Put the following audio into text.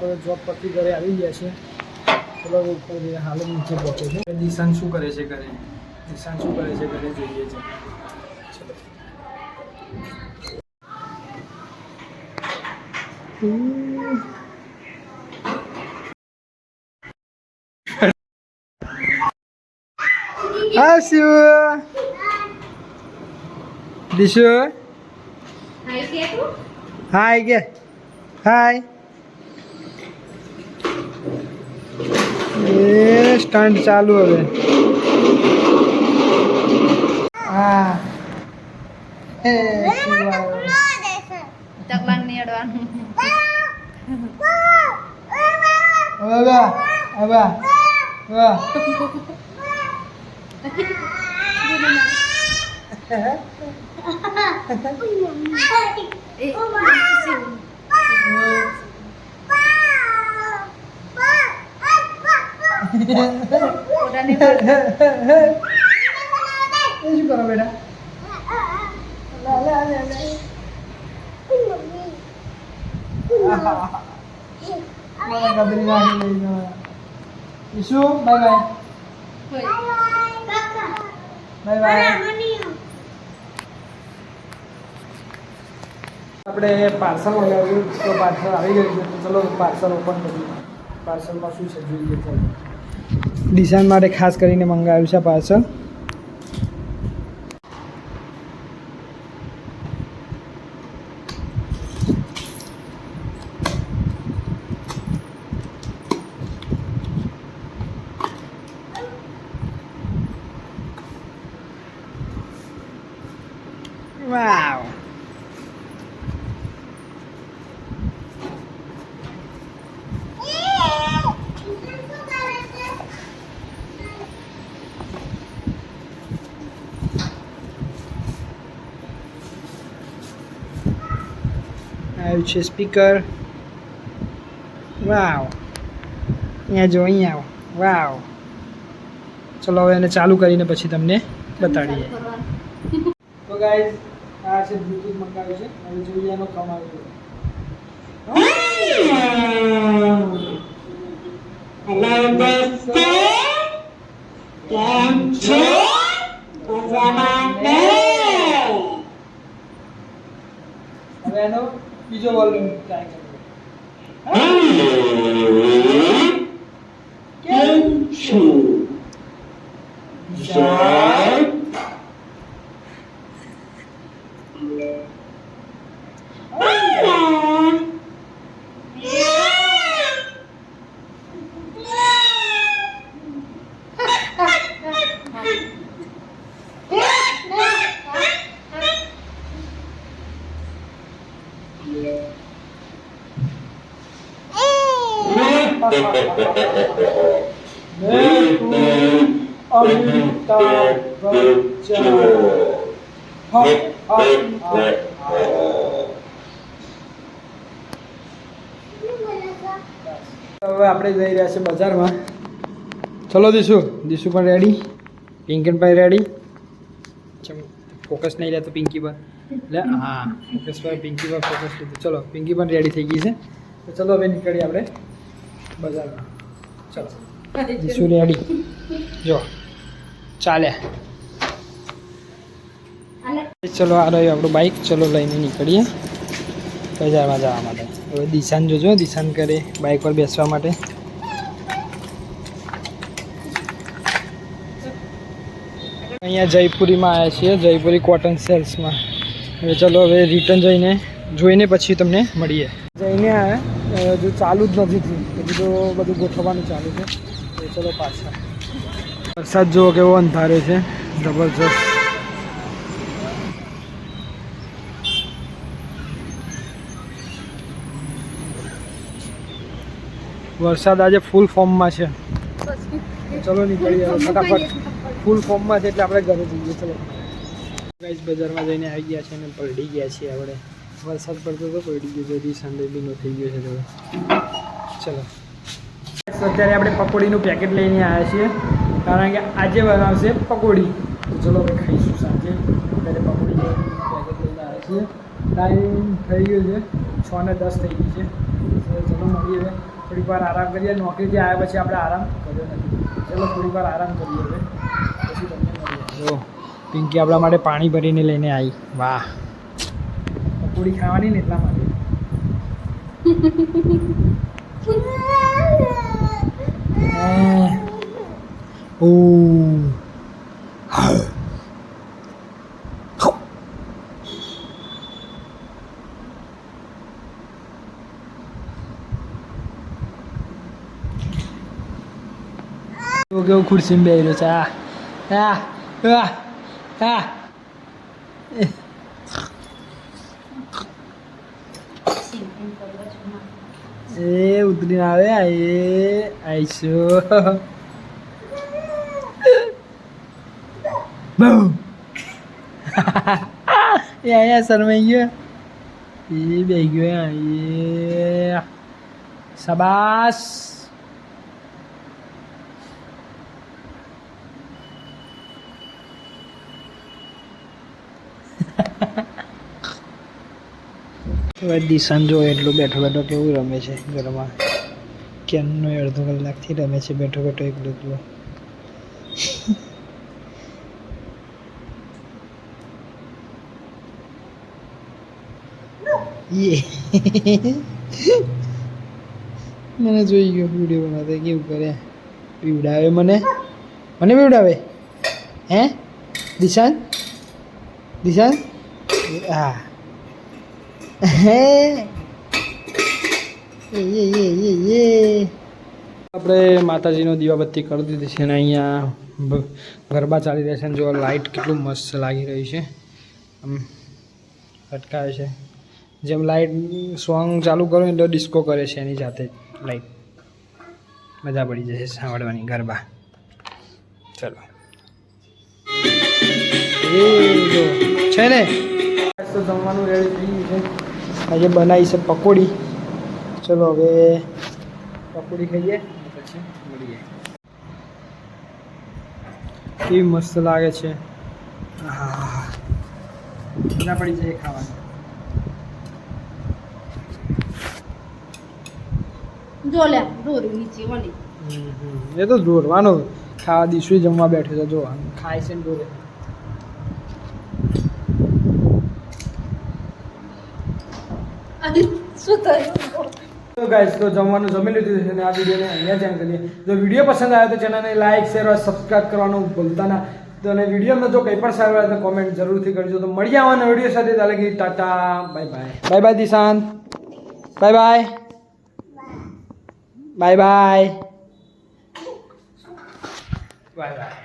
આપણે જોબ પરથી ઘરે આવી ગયા છે. ચલો ઉપર જઈએ. હાલ નીચે પહોંચે છે. દિશાન શું કરે છે ઘરે જોઈએ છે. ચલો હા શિવ દિશુ હાય કે હાય એ સ્ટન્ટ ચાલુ હવે હા એ ચકલાન ની અડવાનું અબા અબા વાહ શું કરો બેટા ગબરી નાખી લઈ ઈશુ બાય બાય બાય બાય આપણે પાર્સલ મંગાવ્યું તો પાર્સલ આવી ગયું છે. તો ચલો પાર્સલ ઓપન કરીએ. પાર્સલમાં શું છે જોઈએ. ચાલો દિશાન માટે ખાસ કરીને મંગાવ્યું છે પાર્સલ. વાવ આવ્યું છે સ્પીકર. વાવ અહીંયા જો અહીંયા આવો. વાવ ચલો હવે એને ચાલુ કરીને પછી તમને બતાડીએ. તો ગાઈઝ આ છે બ્લૂટૂથ મંગાવ્યું છે. હવે જોઈએ એનો કમાલ છે. હેલો દોસ્તો કેમ છો મજામાં ને હવે એનો બીજો વોલ્યુમ ટ્રાય કરીએ. કેમ છો વિશાલ અમિતાભ બચ્ચન. હવે આપણે જઈ રહ્યા છીએ બજારમાં. ચલો દિશુ પણ રેડી. પિંકન ભાઈ રેડી. ફોકસ નહીં રહેતો પિંકી પર. એટલે હા ફોકસ પર પિંકી પર ફોકસ લીધું. ચલો પિંકી પણ રેડી થઈ ગઈ છે. તો ચલો હવે નીકળીએ આપણે બજારમાં. ચલો દિશુ રેડી. જો ચાલે. ચલો આ રહ્યું આપણું બાઇક. ચલો લઈને નીકળીએ બજારમાં જવા માટે. હવે દિશાન જોજો દિશાન કરે બાઇક પર બેસવા માટે. અહીંયા જયપુરીમાં આવ્યા છીએ. જયપુરી કોટન સેલ્સમાં. હવે ચલો હવે રિટર્ન જોઈને પછી તમને મળીએ. જઈને આવ્યા જો ચાલુ જ નથી થયું. હજુ તો બધું ગોઠવવાનું ચાલુ છે. ચલો પાછા. વરસાદ જુઓ કેવો અંધારે છે જબરજસ્ત. વરસાદ આજે ફૂલ ફોર્મમાં છે. ચલો નીકળીએ ફટાફટ. ફૂલ ફોર્મમાં છે એટલે આપણે ઘરે જઈએ. ચલો ગાઈસ બજારમાં જઈને આવી ગયા છે અને પલટી ગયા છીએ આપણે. વરસાદ પડતો તો પડી ગયો છે. સંડે બીનો થઈ ગયો છે થોડો. ચલો અત્યારે આપણે પકોડીનું પેકેટ લઈને આવ્યા છીએ કારણ કે આજે બનાવશે પકોડી. તો ચલો હવે ખાઈશું સાંજે. અત્યારે પકોડીનું પેકેટ લઈને આવ્યા છીએ. ટાઈમ થઈ ગયો છે 6:10 થઈ ગઈ છે. ચલો મળીએ હવે થોડીક વાર આરામ કરીએ. નોકરીથી આવ્યા પછી આપણે આરામ કર્યો નથી. ચલો થોડીક વાર આરામ કરીએ હવે પછી તમને મળીએ. જો પિંકી આપણા માટે પાણી ભરીને લઈને આવી. વાહ, પકોડી ખાવાની ને એટલા માટે. કેવું ખુરશીમાં બેહી રહ્યો છે. એ ઉતરીને આવે એ આઈશું બહુ એ અહીંયા શરમાઈ ગયો એ બે ગયો એ શાબાશ. દિશાન જો એટલો બેઠો બેઠો કેવું રમે છે ઘરમાં. કેમનો અડધો કલાકથી રમે છે બેઠો બેઠો એકલો એકલો. મને જોઈ ગયો વિડીયો બનાવતા કેવું કરે. પીવડાવે મને પીવડાવે. હે દિશાન દિશાન હા આપણે માતાજીનો દીવાબત્તી કરી દીધી છે અને અહીંયા ગરબા ચાલી રહ્યા છે અને જો લાઇટ કેટલું મસ્ત લાગી રહ્યું છે. આમ અટકાવે છે જેમ લાઇટ સોંગ ચાલુ કરો એટલે ડિસ્કો કરે છે એની જાતે લાઇટ. મજા પડી જશે સાંભળવાની ગરબા. ચલો એ જો છે ને તો જમવાનું રેડી થઈ ગયું છે. આજે બનાવી છે પકોડી. ચલો હવે પકોડી ખાઈએ પછી મળીએ. કેવી મસ્ત લાગે છે. હા મજા પડી જાય ખાવાની. એ તો જોરવાનું ખાવા દીશું જમવા બેઠો છે. જો ખાય છે ને જોરે. તો ગાઈસ તો જમવાનું જમી લીધું છે અને આ વિડીયોને અહીંયા જ એન્ડ કરીએ. જો વિડીયો પસંદ આવ્યો તો ચેનલને લાઈક શેર અને સબસ્ક્રાઈબ કરવાનું ભૂલતા ના. તો અને વિડીયોમાં જો કંઈ પણ સારું આવે તો કોમેન્ટ જરૂરથી કરજો. તો મળીએ આવવાના વિડીયો સાથે. તાલે કે Tata bye bye. Bye bye Dishant. Bye bye bye bye bye bye.